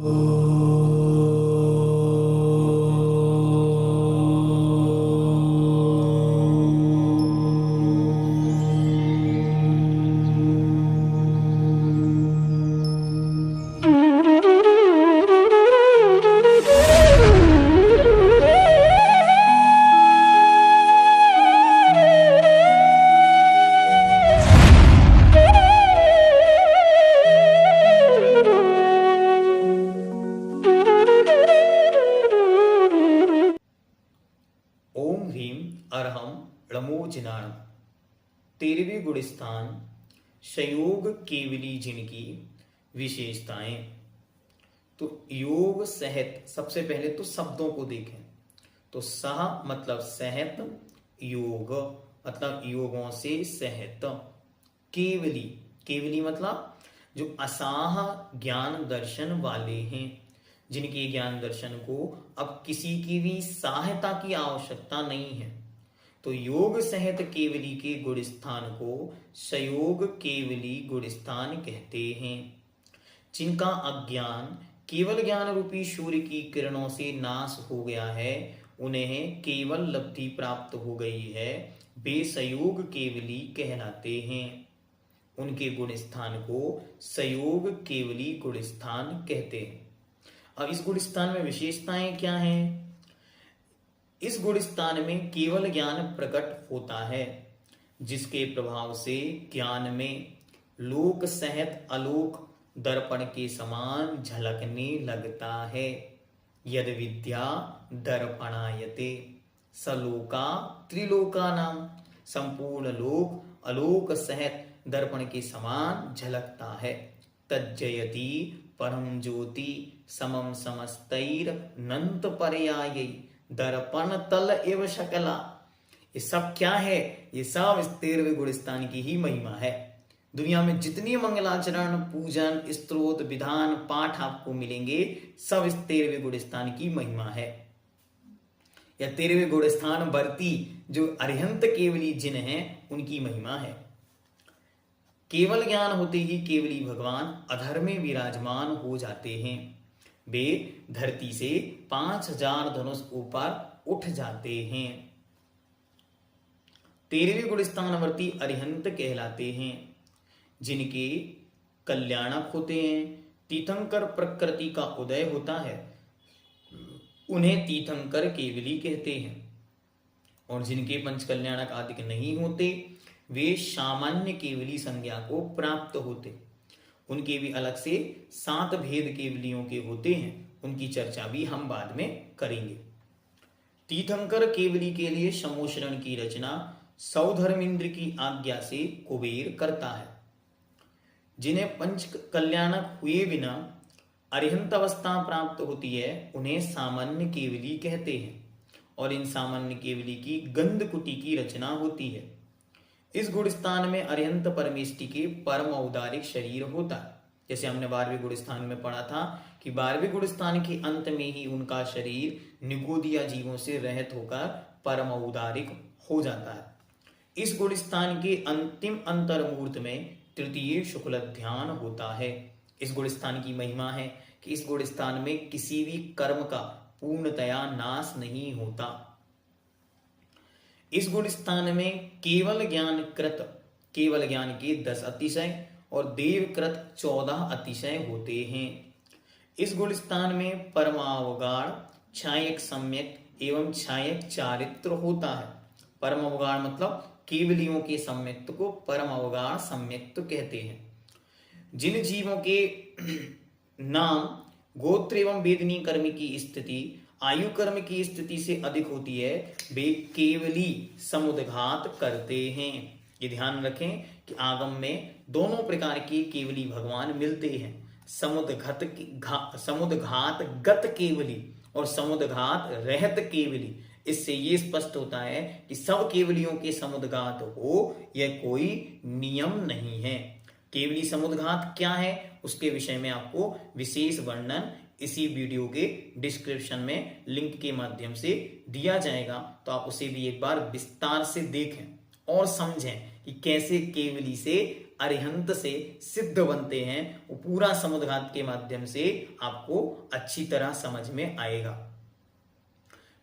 ओम ह्रीम अरहम णमोजनाणम। 13वीं गुणस्थान संयोग केवली जिनकी विशेषताएं। तो योग सहित सबसे पहले तो शब्दों को देखें। तो सह मतलब सहित, योग मतलब योगों से सहित, केवली केवली मतलब जो असाह ज्ञान दर्शन वाले हैं, जिनके ज्ञान दर्शन को अब किसी की भी सहायता की आवश्यकता नहीं है। तो योग सहित केवली के गुण स्थान को सयोग केवली गुण स्थान कहते हैं। जिनका अज्ञान केवल ज्ञान रूपी सूर्य की किरणों से नाश हो गया है, उन्हें केवल लब्धि प्राप्त हो गई है, वे सयोग केवली कहलाते हैं। उनके गुण स्थान को सयोग केवली गुण स्थान कहते हैं। अब इस गुण स्थान में विशेषताएं क्या हैं? इस गुण स्थान में केवल ज्ञान प्रकट होता है, जिसके प्रभाव से ज्ञान में लोक सहित अलोक दर्पण के समान झलकने लगता है। यद विद्या दर्पणायते सलोका त्रिलोका नाम। संपूर्ण लोक अलोक सहित दर्पण के समान झलकता है। तज्जयति परम ज्योति समम समस्तैर नंत पर्याय दर्पण तल एव शकला। ये सब क्या है? ये सब इस 13वें गुण स्थान की ही महिमा है। दुनिया में जितनी मंगलाचरण, पूजन, स्तोत्र, विधान, पाठ आपको मिलेंगे, सब इस 13वें गुण स्थान की महिमा है। या 13वें गुण स्थान वर्ती जो अरिहंत केवली जिन हैं, उनकी महिमा है। केवल ज्ञान होते ही केवली भगवान अधर में विराजमान हो जाते हैं। वे धरती से 5000 धनुष ऊपर उठ जाते हैं। 13वें गुण स्थानवर्ती अरिहंत कहलाते हैं, जिनके कल्याणक होते हैं। तीर्थंकर प्रकृति का उदय होता है, उन्हें तीर्थंकर केवली कहते हैं। और जिनके पंच कल्याणक आदि नहीं होते, वे सामान्य केवली संज्ञा को प्राप्त होते। उनके भी अलग से 7 भेद केवलियों के होते हैं, उनकी चर्चा भी हम बाद में करेंगे। तीर्थंकर केवली के लिए समोशरण की रचना सौधर्मेंद्र की आज्ञा से कुबेर करता है। जिन्हें पंच कल्याणक हुए बिना अरिहंत अवस्था प्राप्त होती है, उन्हें सामान्य केवली कहते हैं। और इन सामान्य केवली की गंधकुटी की रचना होती है। इस गुण स्थान में अरिहंत परमेष्टि के परम औदारिक शरीर होता है। जैसे हमने 12वें गुण स्थान में पढ़ा था कि 12वें गुण स्थान के अंत में ही उनका शरीर निगोदिया जीवों से रहित होकर परम औदारिक हो जाता है। इस गुण स्थान के अंतिम अंतर्मूर्त में तृतीय शुक्ल ध्यान होता है। इस गुण स्थान की महिमा है कि इस गुण स्थान में किसी भी कर्म का पूर्णतया नाश नहीं होता। इस गुण स्थान में केवल ज्ञान के 10 अतिशय और देवकृत 14 अतिशय होते हैं। इस गुण स्थान में परमावगाढ़, छायक सम्यक एवं छायक चारित्र होता है। परमावगाढ़ मतलब केवलियों के सम्यक्त को परमावगाढ़ सम्यक्त कहते हैं। जिन जीवों के नाम गोत्र एवं वेदनी कर्म की स्थिति आयु कर्म की स्थिति से अधिक होती है, वे केवली समुद्घात करते हैं। ये ध्यान रखें कि आगम में दोनों प्रकार के केवली भगवान मिलते हैं। समुद्घात गत केवली और समुद्घात रहत केवली। इससे ये स्पष्ट होता है कि सब केवलियों के समुद्घात हो, यह कोई नियम नहीं है। केवली समुद्घात क्या है, उसके विषय में आपको विशेष वर्णन इसी वीडियो के डिस्क्रिप्शन में लिंक के माध्यम से दिया जाएगा, तो आप उसे भी एक बार विस्तार से देखें और समझें कि कैसे केवली से अरिहंत से सिद्ध बनते हैं, वो पूरा समुद्घात के माध्यम से आपको अच्छी तरह समझ में आएगा।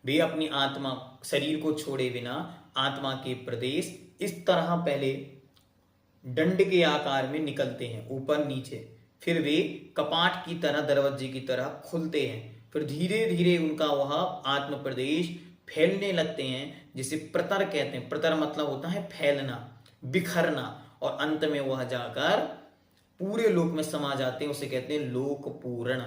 वे अपनी आत्मा शरीर को छोड़े बिना आत्मा के प्रदेश इस तरह पहले दंड के आकार में निकलते हैं, ऊपर नीचे, फिर वे कपाट की तरह, दरवाजे की तरह खुलते हैं, फिर धीरे धीरे उनका वह आत्म प्रदेश फैलने लगते हैं, जिसे प्रतर कहते हैं। प्रतर मतलब होता है फैलना, बिखरना, और अंत में वह जाकर पूरे लोक में समा जाते हैं, उसे कहते हैं लोक पूर्ण।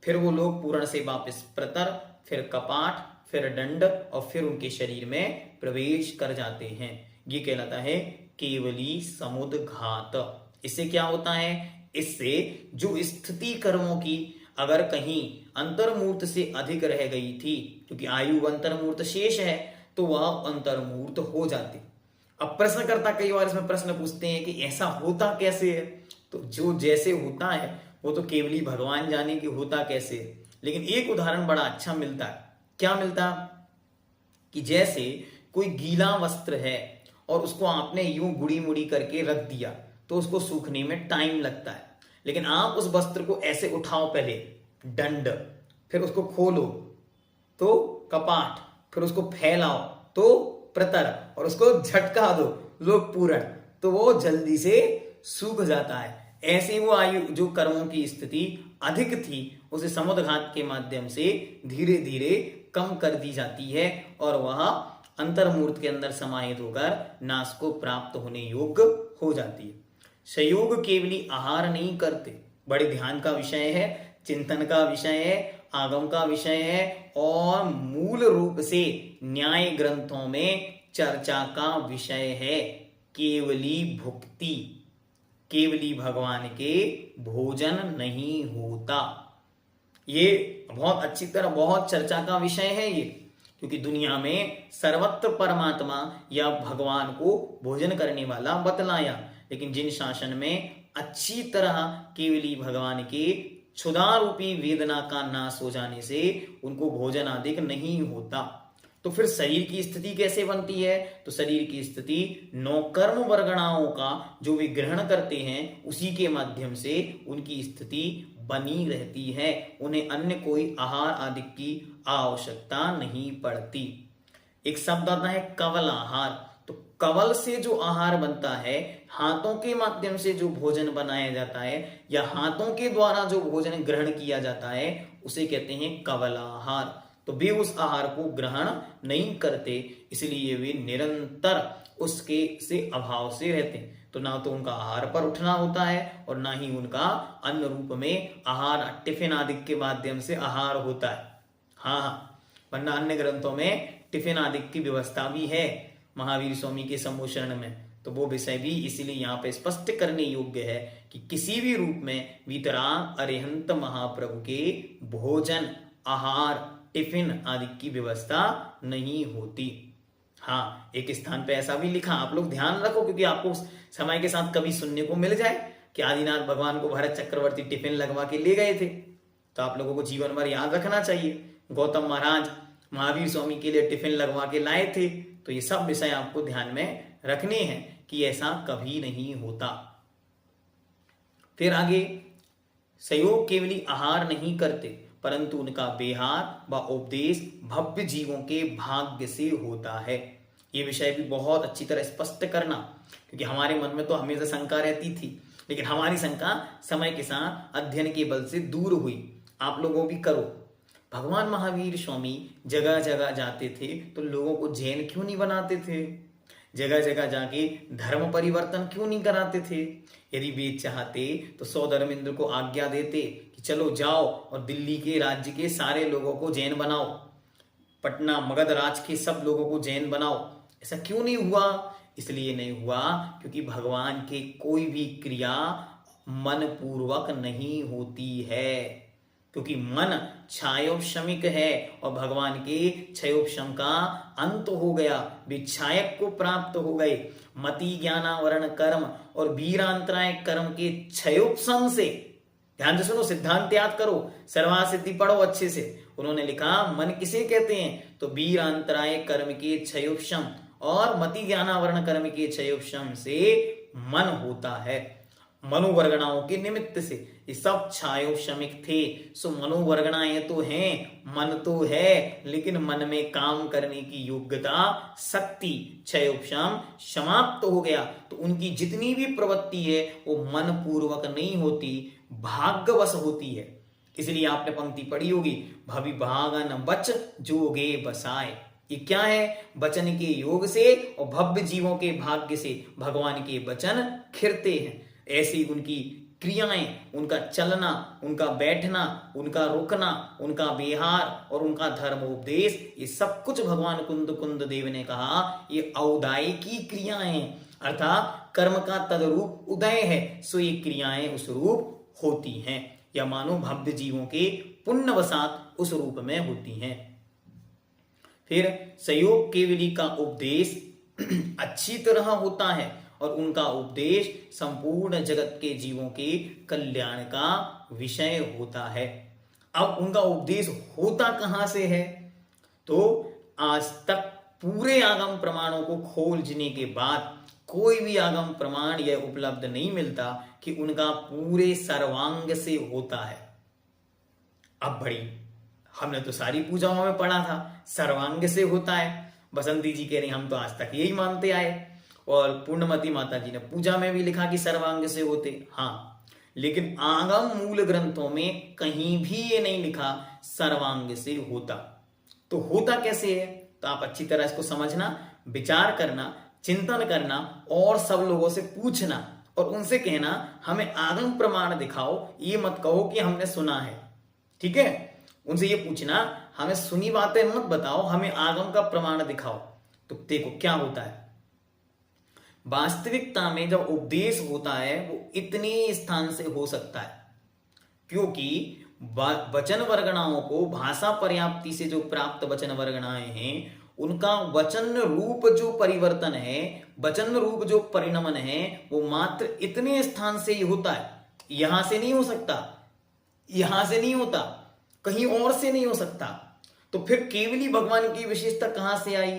फिर वो लोक पूर्ण से वापस प्रतर, फिर कपाट, फिर दंड, और फिर उनके शरीर में प्रवेश कर जाते हैं। ये कहलाता है केवली समुद्घात। इससे क्या होता है? इससे जो स्थिति कर्मों की अगर कहीं अंतर्मूर्त से अधिक रह गई थी, क्योंकि आयु अंतर्मूर्त शेष है, तो वह अंतर्मूर्त हो जाती। अब प्रश्नकर्ता कई बार इसमें प्रश्न पूछते हैं कि ऐसा होता कैसे है? तो जो जैसे होता है वो तो केवली भगवान जाने कि होता कैसे है। लेकिन एक उदाहरण बड़ा अच्छा मिलता है। क्या मिलता? कि जैसे कोई गीला वस्त्र है और उसको आपने यूं गुड़ी मुड़ी करके रख दिया, तो उसको सूखने में टाइम लगता है। लेकिन आप उस वस्त्र को ऐसे उठाओ, पहले दंड, फिर उसको खोलो तो कपाट, फिर उसको फैलाओ तो प्रतर, और उसको झटका दो लोक पूर्ण, तो वो जल्दी से सूख जाता है। ऐसे वो आयु जो कर्मों की स्थिति अधिक थी, उसे समुद्घात के माध्यम से धीरे धीरे कम कर दी जाती है, और वह अंतर्मूर्त के अंदर समाहित होकर नाश को प्राप्त होने योग्य हो जाती है। संयोग केवली आहार नहीं करते, बड़े ध्यान का विषय है, चिंतन का विषय है, आगम का विषय है, और मूल रूप से न्याय ग्रंथों में चर्चा का विषय है। केवली भुक्ति, केवली भगवान के भोजन नहीं होता। ये बहुत अच्छी तरह बहुत चर्चा का विषय है ये, क्योंकि दुनिया में सर्वत्र परमात्मा या भगवान को भोजन करने वाला बतलाया, लेकिन जिन शासन में अच्छी तरह केवली भगवान के क्षुधा रूपी वेदना का नाश हो जाने से उनको भोजन आदि नहीं होता, तो फिर शरीर की स्थिति कैसे बनती है? तो शरीर की स्थिति नौ कर्म वर्गणाओं का जो वे ग्रहण करते हैं, उसी के माध्यम से उनकी स्थिति बनी रहती है। उन्हें अन्य कोई आहार आदि की आवश्यकता नहीं पड़ती। एक शब्द आता है कवल आहार। तो कवल से जो आहार बनता है, हाथों के माध्यम से जो भोजन बनाया जाता है, या हाथों के द्वारा जो भोजन ग्रहण किया जाता है, उसे कहते हैं कवल आहार। तो वे उस आहार को ग्रहण नहीं करते, इसलिए वे निरंतर उसके से अभाव से रहते हैं। तो ना तो उनका आहार पर उठना होता है, और ना ही उनका अन्न रूप में आहार टिफिन आदि के माध्यम से आहार होता है। हाँ, वरना अन्य ग्रंथों में टिफिन आदि की व्यवस्था भी है महावीर स्वामी के सम्मोचन में, तो वो विषय भी इसीलिए यहाँ पे स्पष्ट करने योग्य है कि किसी भी रूप में वीतराग अरिहंत महाप्रभु के भोजन, आहार, टिफिन आदि की व्यवस्था नहीं होती। हाँ, एक स्थान पे ऐसा भी लिखा, आप लोग ध्यान रखो, क्योंकि आपको समय के साथ कभी सुनने को मिल जाए कि आदिनाथ भगवान को भरत चक्रवर्ती टिफिन लगवा के ले गए थे, तो आप लोगों को जीवन भर याद रखना चाहिए। गौतम महाराज महावीर स्वामी के लिए टिफिन लगवा के लाए थे, तो ये सब विषय आपको ध्यान में रखने हैं कि ऐसा कभी नहीं होता। फिर आगे, संयोग केवली आहार नहीं करते, परंतु उनका विहार व उपदेश भव्य जीवों के भाग्य से होता है। ये विषय भी बहुत अच्छी तरह स्पष्ट करना, क्योंकि हमारे मन में तो हमेशा शंका रहती थी, लेकिन हमारी शंका समय के साथ अध्ययन के बल से दूर हुई। आप लोगों भी करो। भगवान महावीर स्वामी जगह जगह जाते थे, तो लोगों को जैन क्यों नहीं बनाते थे? जगह जगह जाके धर्म परिवर्तन क्यों नहीं कराते थे? यदि वे चाहते तो सौधर्मेंद्र को आज्ञा देते कि चलो जाओ और दिल्ली के राज्य के सारे लोगों को जैन बनाओ, पटना मगध राज के सब लोगों को जैन बनाओ। ऐसा क्यों नहीं हुआ? इसलिए नहीं हुआ क्योंकि भगवान के कोई भी क्रिया मन पूर्वक नहीं होती है, क्योंकि मन क्षयोपशमिक है और भगवान के क्षयोपशम का अंत हो गया, विक्षायक को प्राप्त हो गए। मति ज्ञानावरण कर्म और वीरांतराय कर्म के क्षयोपशम से, ध्यान से सुनो, सिद्धांत याद करो, सर्वासिद्धि पढ़ो अच्छे से। उन्होंने लिखा मन किसे कहते हैं? तो वीरांतराय कर्म के क्षयोपशम और मति ज्ञानावरण कर्म के क्षयोपशम से मन होता है। मनोवर्गणाओं के निमित्त से ये सब छायो शमिक थे। सो मनोवर्गणाएं तो हैं, मन तो है, लेकिन मन में काम करने की योग्यता, शक्ति क्षयोपशम समाप्त हो गया। तो उनकी जितनी भी प्रवृत्ति है वो मन पूर्वक नहीं होती, भाग्यवश होती है। इसलिए आपने पंक्ति पढ़ी होगी, भविभागन बच जोगे बसाए। ये क्या है? वचन के योग से और भव्य जीवों के भाग्य से भगवान के वचन खिरते हैं। ऐसी उनकी क्रियाएं, उनका चलना, उनका बैठना, उनका रुकना, उनका विहार और उनका धर्मोपदेश, ये सब कुछ भगवान कुंद देव ने कहा ये औदाई की क्रियाएं, अर्थात कर्म का तदरूप उदय है। सो ये क्रियाएं उस रूप होती हैं, या मानो भव्य जीवों के पुण्यवशात उस रूप में होती हैं। फिर संयोग केवली का उपदेश अच्छी तरह होता है और उनका उपदेश संपूर्ण जगत के जीवों के कल्याण का विषय होता है। अब उनका उपदेश होता कहां से है? तो आज तक पूरे आगम प्रमाणों को खोजने के बाद कोई भी आगम प्रमाण यह उपलब्ध नहीं मिलता कि उनका पूरे सर्वांग से होता है। अब बड़ी, हमने तो सारी पूजाओं में पढ़ा था सर्वांग से होता है। बसंती जी कह रही हम तो आज तक यही मानते आए, और पूर्णमती माता जी ने पूजा में भी लिखा कि सर्वांग से होते। हाँ, लेकिन आगम मूल ग्रंथों में कहीं भी ये नहीं लिखा सर्वांग से होता। तो होता कैसे है? तो आप अच्छी तरह इसको समझना, विचार करना, चिंतन करना और सब लोगों से पूछना और उनसे कहना हमें आगम प्रमाण दिखाओ। ये मत कहो कि हमने सुना है, ठीक है? उनसे ये पूछना हमें सुनी बातें मत बताओ, हमें आगम का प्रमाण दिखाओ। तो देखो क्या होता है, वास्तविकता में जब उपदेश होता है वो इतने स्थान से हो सकता है, क्योंकि वचन वर्गणाओं को भाषा पर्याप्ति से जो प्राप्त वचन वर्गणाएं हैं उनका वचन रूप जो परिवर्तन है, वचन रूप जो परिणमन है, वो मात्र इतने स्थान से ही होता है। यहां से नहीं हो सकता, यहां से नहीं होता, कहीं और से नहीं हो सकता। तो फिर केवली भगवान की विशेषता कहां से आई?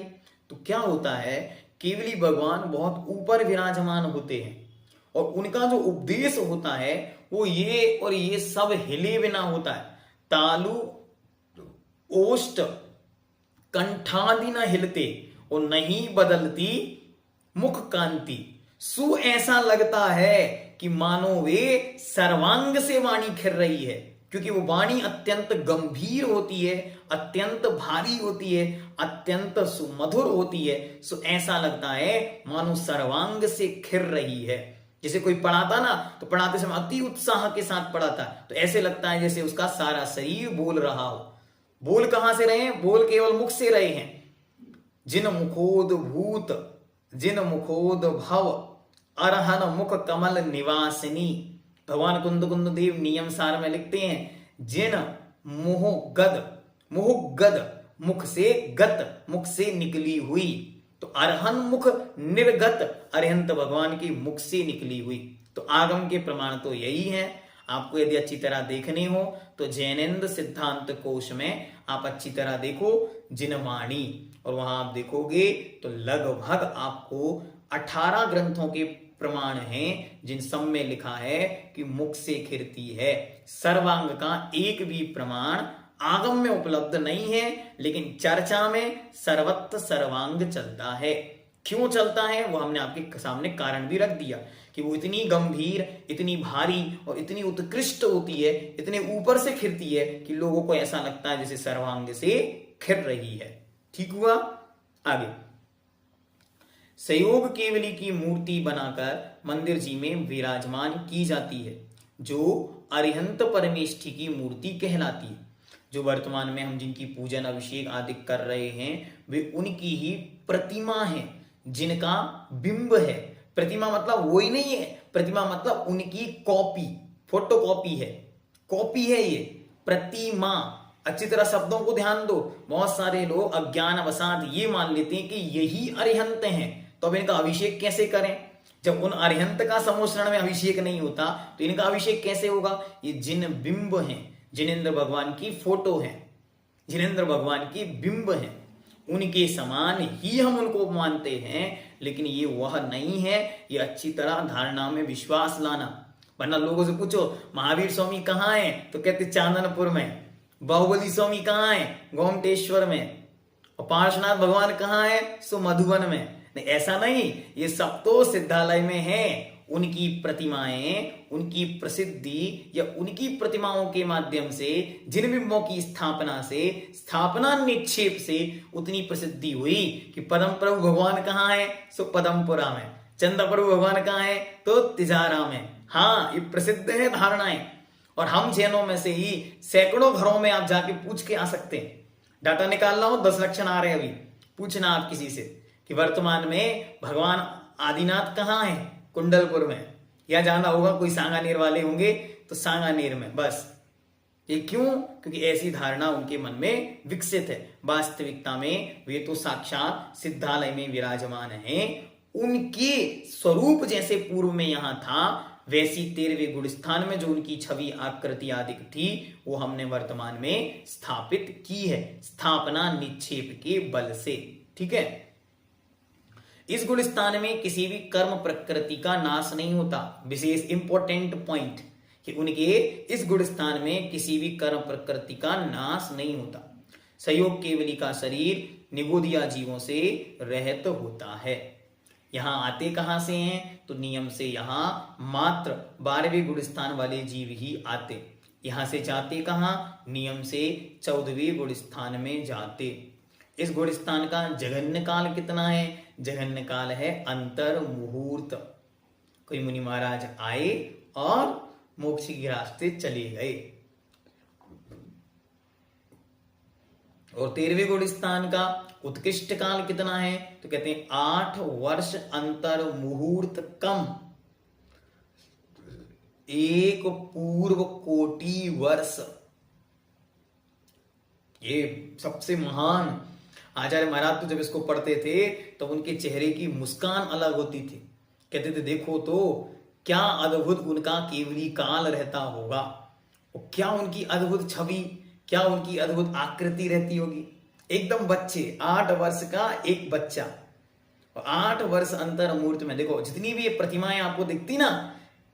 तो क्या होता है, केवली भगवान बहुत ऊपर विराजमान होते हैं और उनका जो उपदेश होता है वो ये और ये सब हिले बिना होता है। तालु ओष्ठ कंठादि न हिलते और नहीं बदलती मुख कांति। सु ऐसा लगता है कि मानो वे सर्वांग से वाणी खिर रही है, क्योंकि वो वाणी अत्यंत गंभीर होती है, अत्यंत भारी होती है, अत्यंत सुमधुर होती है। सो ऐसा लगता है मानो सर्वांग से खिर रही है। जैसे कोई पढ़ाता ना, तो पढ़ाते समय अति उत्साह के साथ पढ़ाता, तो ऐसे लगता है जैसे उसका सारा शरीर बोल रहा हो। बोल कहां से रहे हैं? बोल केवल मुख से रहे हैं। जिन मुखोद भूत, जिन मुखोद भव, अरहन मुख कमल निवासिनी। भगवान कुंद देव नियम सार में लिखते हैं, जिन मुहुगद मुख से गत, मुख से निकली हुई। तो अरहन मुख निर्गत, अरहंत भगवान की मुख से निकली हुई। तो आगम के प्रमाण तो यही है। आपको यदि अच्छी तरह देखनी हो तो जैनेन्द्र सिद्धांत कोश में आप अच्छी तरह देखो जिनवाणी, और वहां आप देखोगे तो लगभग आपको 18 ग्रंथों के प्रमाण हैं जिन सब में लिखा है कि मुख से खिरती है। सर्वांग का एक भी प्रमाण आगम में उपलब्ध नहीं है, लेकिन चर्चा में सर्वत्र सर्वांग चलता है। क्यों चलता है वो हमने आपके सामने कारण भी रख दिया कि वो इतनी गंभीर, इतनी भारी और इतनी उत्कृष्ट होती है, इतने ऊपर से खिरती है कि लोगों को ऐसा लगता है जैसे सर्वांग से खिर रही है। ठीक हुआ? आगे, संयोग केवली की मूर्ति बनाकर मंदिर जी में विराजमान की जाती है, जो अरिहंत परमेष्ठी की मूर्ति कहलाती है। जो वर्तमान में हम जिनकी पूजन अभिषेक आदि कर रहे हैं वे उनकी ही प्रतिमा है, जिनका बिंब है। प्रतिमा मतलब वही नहीं है, प्रतिमा मतलब उनकी कॉपी, फोटो कॉपी है, कॉपी है ये प्रतिमा। अच्छी तरह शब्दों को ध्यान दो। बहुत सारे लोग अज्ञान अवसाद ये मान लेते हैं कि यही अरिहंत हैं, तो अब इनका अभिषेक कैसे करें? जब उन अरिहंत का समोषण में अभिषेक नहीं होता तो इनका अभिषेक कैसे होगा? ये जिन बिंब हैं, जिनेन्द्र भगवान की फोटो है, जिनेन्द्र भगवान की बिंब है, उनके समान ही हम उनको मानते हैं, लेकिन ये वह नहीं है। ये अच्छी तरह धारणा में विश्वास लाना। वरना लोगों से पूछो महावीर स्वामी कहाँ है, तो कहते चांदनपुर में। बाहुबली स्वामी कहाँ है, गोमटेश्वर में। और पार्श्वनाथ भगवान कहाँ है, सो मधुबन में। नहीं, ऐसा नहीं, ये सब तो सिद्धालय में है। उनकी प्रतिमाएं, उनकी प्रसिद्धि या उनकी प्रतिमाओं के माध्यम से जिन बिंबों की स्थापना से, स्थापना निक्षेप से उतनी प्रसिद्धि हुई कि पदम प्रभु भगवान कहाँ है, सो पदमपुरा में। चंद्र प्रभु भगवान कहाँ है, तो तिजारा में। हाँ, ये प्रसिद्ध है धारणाएं। और हम जैनों में से ही सैकड़ों घरों में आप जाके पूछ के आ सकते हैं। डाटा निकाल रहा हूं, 10 लक्षण आ रहे हैं अभी। पूछना आप किसी से कि वर्तमान में भगवान आदिनाथ कहाँ है, कुंडलपुर में। या जाना होगा कोई सांगानेर वाले होंगे तो सांगानेर में, बस। ये क्यों? क्योंकि ऐसी धारणा उनके मन में विकसित है। वास्तविकता में वे तो साक्षात सिद्धालय में विराजमान हैं। उनके स्वरूप जैसे पूर्व में यहां था, वैसी 13वें गुणस्थान में जो उनकी छवि आकृति आदि थी, वो हमने वर्तमान में स्थापित की है, स्थापना निक्षेप के बल से। ठीक है। इस गुणस्थान में किसी भी कर्म प्रकृति का नाश नहीं होता। विशेष इंपॉर्टेंट पॉइंट कि उनके इस गुणस्थान में किसी भी कर्म प्रकृति का नाश नहीं होता। संयोग केवली का शरीर निगोदिया जीवों से रहित होता है। यहां आते कहां से हैं, तो नियम से यहां मात्र 12वें गुणस्थान वाले जीव ही आते। यहां से जाते कहां, नियम से 14वें गुणस्थान में जाते। इस गुणस्थान का जघन्य काल कितना है? जघन्य काल है अंतर मुहूर्त। कोई मुनि महाराज आए और मोक्ष के रास्ते चले गए। और 13वें गुणस्थान का उत्कृष्ट काल कितना है, तो कहते हैं 8 वर्ष अंतर मुहूर्त कम, 1 पूर्व कोटि वर्ष। ये सबसे महान। आचार्य महाराज तो जब इसको पढ़ते थे तो उनके चेहरे की मुस्कान अलग होती थी। कहते थे देखो तो क्या अद्भुत उनका केवली काल रहता होगा, और क्या उनकी अद्भुत छवि, क्या उनकी अद्भुत आकृति रहती होगी। एकदम बच्चे, 8 वर्ष का एक बच्चा, और 8 वर्ष अंतर मुहूर्त में। देखो जितनी भी ये प्रतिमाएं आपको दिखती ना,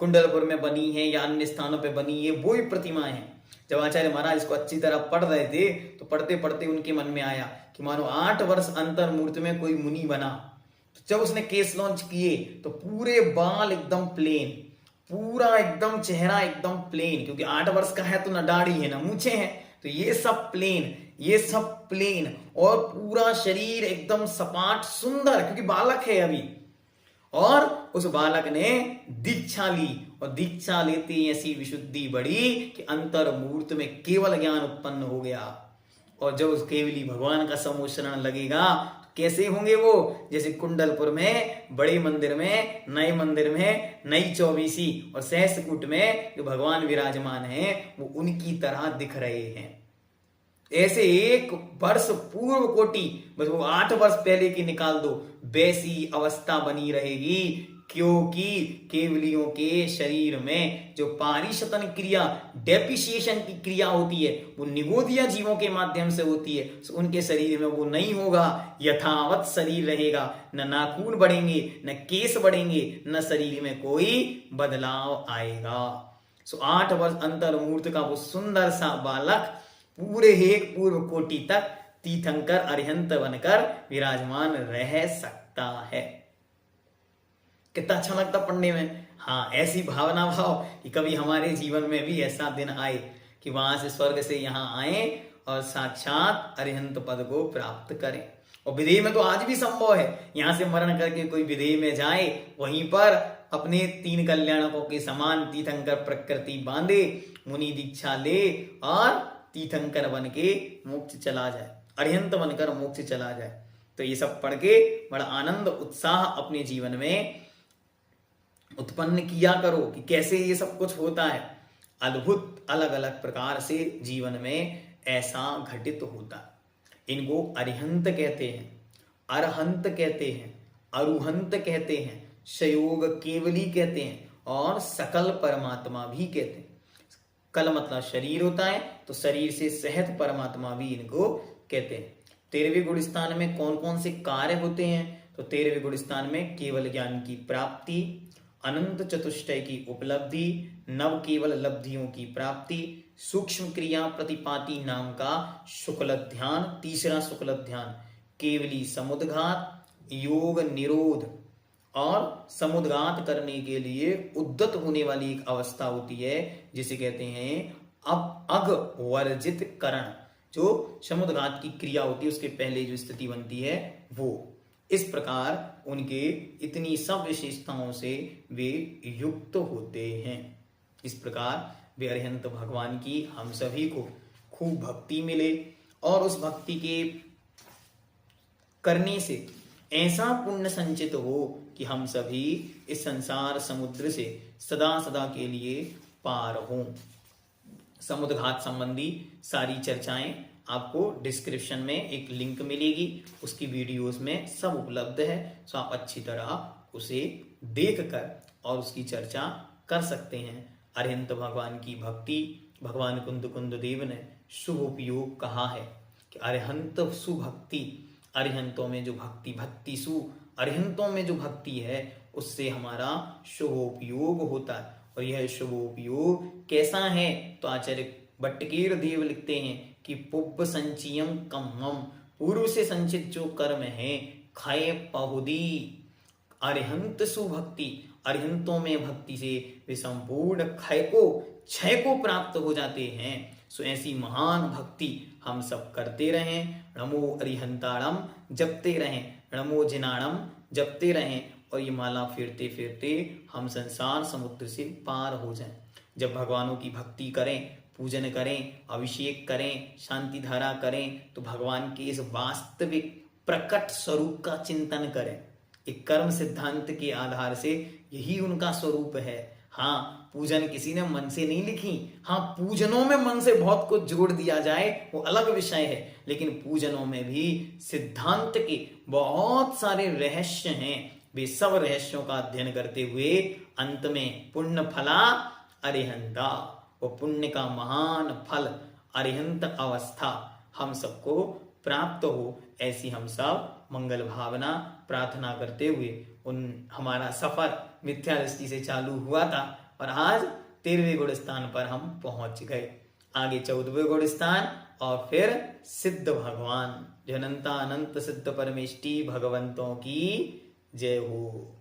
कुंडलपुर में बनी है या अन्य स्थानों पे बनी है, वो ही प्रतिमाएं हैं। जब आचार्य महाराज इसको अच्छी तरह पढ़ रहे थे तो पढ़ते पढ़ते उनके मन में आया कि मानो 8 वर्ष अंतर मुहूर्त में कोई मुनि बना। तो जब उसने केस लॉन्च किए तो पूरे बाल एकदम प्लेन, पूरा एकदम चेहरा एकदम प्लेन, क्योंकि 8 वर्ष का है तो ना दाढ़ी है ना मूछें हैं, तो ये सब प्लेन, ये सब प्लेन, और पूरा शरीर एकदम सपाट सुंदर, क्योंकि बालक है अभी। और उस बालक ने दीक्षा ली, और दीक्षा लेते ही ऐसी विशुद्धि बढ़ी कि अंतर मुहूर्त में केवल ज्ञान उत्पन्न हो गया। और जब उस केवली भगवान का सम्मोचन लगेगा तो कैसे होंगे वो? जैसे कुंडलपुर में बड़े मंदिर में, नए मंदिर में, नई चौबीसी और सहस्त्रकूट में जो भगवान विराजमान हैं, वो उनकी तरह दिख रहे हैं। ऐसे 1 वर्ष पूर्व कोटि, बस वो 8 वर्ष पहले की निकाल दो, वैसी अवस्था बनी रहेगी। क्योंकि केवलियों के शरीर में जो पारिशतन क्रिया, डेपिशिएशन की क्रिया होती है, वो निगोदिया जीवों के माध्यम से होती है। तो उनके शरीर में वो नहीं होगा, यथावत शरीर रहेगा। न नाखून बढ़ेंगे, न केस बढ़ेंगे, न शरीर में कोई बदलाव आएगा। सो 8 वर्ष अंतर मुहूर्त का वो सुंदर सा बालक पूरे 1 पूर्व कोटि तक तीर्थंकर अरिहंत बनकर विराजमान रह सकता है। कितना अच्छा लगता पढ़ने में। हाँ, ऐसी भावना भाव कि कभी हमारे जीवन में भी ऐसा दिन आए कि वहां से स्वर्ग से यहाँ आए और साक्षात अरिहंत पद को प्राप्त करें। और विदेह में तो आज भी संभव है, यहाँ से मरण करके कोई विदेह में जाए, वहीं पर अपने 3 कल्याणकों के समान तीर्थंकर प्रकृति बांधे, मुनि दीक्षा ले और तीर्थंकर बन के मोक्ष चला जाए, अरिहंत बनकर मोक्ष चला जाए। तो ये सब पढ़ के बड़ा आनंद उत्साह अपने जीवन में उत्पन्न किया करो कि कैसे ये सब कुछ होता है। अद्भुत अलग अलग प्रकार से जीवन में ऐसा घटित होता है। इनको अरिहंत कहते हैं, अरहंत कहते हैं, अरुहंत कहते हैं, संयोग केवली कहते हैं, और सकल परमात्मा भी कहते हैं। कल मतलब शरीर होता है, तो शरीर से सहित परमात्मा भी इनको कहते हैं। 13वें गुण स्थान में कौन कौन से कार्य होते हैं? तो 13वें गुण स्थान में केवल ज्ञान की प्राप्ति, अनंत चतुष्टय की उपलब्धि, नव केवल लब्धियों की प्राप्ति, सूक्ष्म क्रिया प्रतिपाति नाम का शुक्ल ध्यान, तीसरा शुक्ल ध्यान, केवली समुद्घात, योग निरोध और समुद्घात करने के लिए उद्यत होने वाली एक अवस्था होती है जिसे कहते हैं अब अग वर्जित करण। जो समुद्घात की क्रिया होती है उसके पहले जो स्थिति बनती है वो। इस प्रकार उनके इतनी सब विशेषताओं से वे युक्त होते हैं। इस प्रकार वे अरिहंत भगवान की हम सभी को खूब भक्ति मिले और उस भक्ति के करने से ऐसा पुण्य संचित हो कि हम सभी इस संसार समुद्र से सदा सदा के लिए पार हों। समुद्रघात संबंधी सारी चर्चाएं आपको डिस्क्रिप्शन में एक लिंक मिलेगी, उसकी वीडियोस में सब उपलब्ध है, तो आप अच्छी तरह उसे देखकर और उसकी चर्चा कर सकते हैं। अरिहंत भगवान की भक्ति भगवान कुंद देव ने शुभ उपयोग कहा है कि अरिहंत सुभक्ति, अरिहंतों में जो भक्ति सु अरिहंतों में जो भक्ति है उससे हमारा शुभोपयोग होता है। और यह शुभोपयोग कैसा है? तो आचार्य भट्टकीर देव लिखते हैं कि पुब्ब संचियम कम्मम, पूर्व से संचित जो कर्म है खय पहुदी, अरिहंत सुभक्ति, अरिहंतों में भक्ति से वे संपूर्ण क्षय को प्राप्त हो जाते हैं। सो ऐसी महान भक्ति हम सब करते रहें। नमो अरिहंताणम जपते रहें, नमो जिनाणम जपते रहें और ये माला फिरते फिरते हम संसार समुद्र से पार हो जाएं। जब भगवानों की भक्ति करें, पूजन करें, अभिषेक करें, शांति धारा करें तो भगवान के इस वास्तविक प्रकट स्वरूप का चिंतन करें। एक कर्म सिद्धांत के आधार से यही उनका स्वरूप है। हाँ, पूजन किसी ने मन से नहीं लिखी। हाँ, पूजनों में मन से बहुत कुछ जोड़ दिया जाए वो अलग विषय है, लेकिन पूजनों में भी सिद्धांत के बहुत सारे रहस्य हैं। वे सब रहस्यों का अध्ययन करते हुए अंत में पुण्य फला अरिहंता, वो पुण्य का महान फल अरिहंत अवस्था हम सबको प्राप्त हो, ऐसी हम सब मंगल भावना प्रार्थना करते हुए हमारा सफर मिथ्या दृष्टि से चालू हुआ था और आज 13वें गुण स्थान पर हम पहुंच गए। आगे 14वें गुण स्थान और फिर सिद्ध भगवान, जो अनंता अनंत सिद्ध परमेष्टि भगवंतों की जय हो।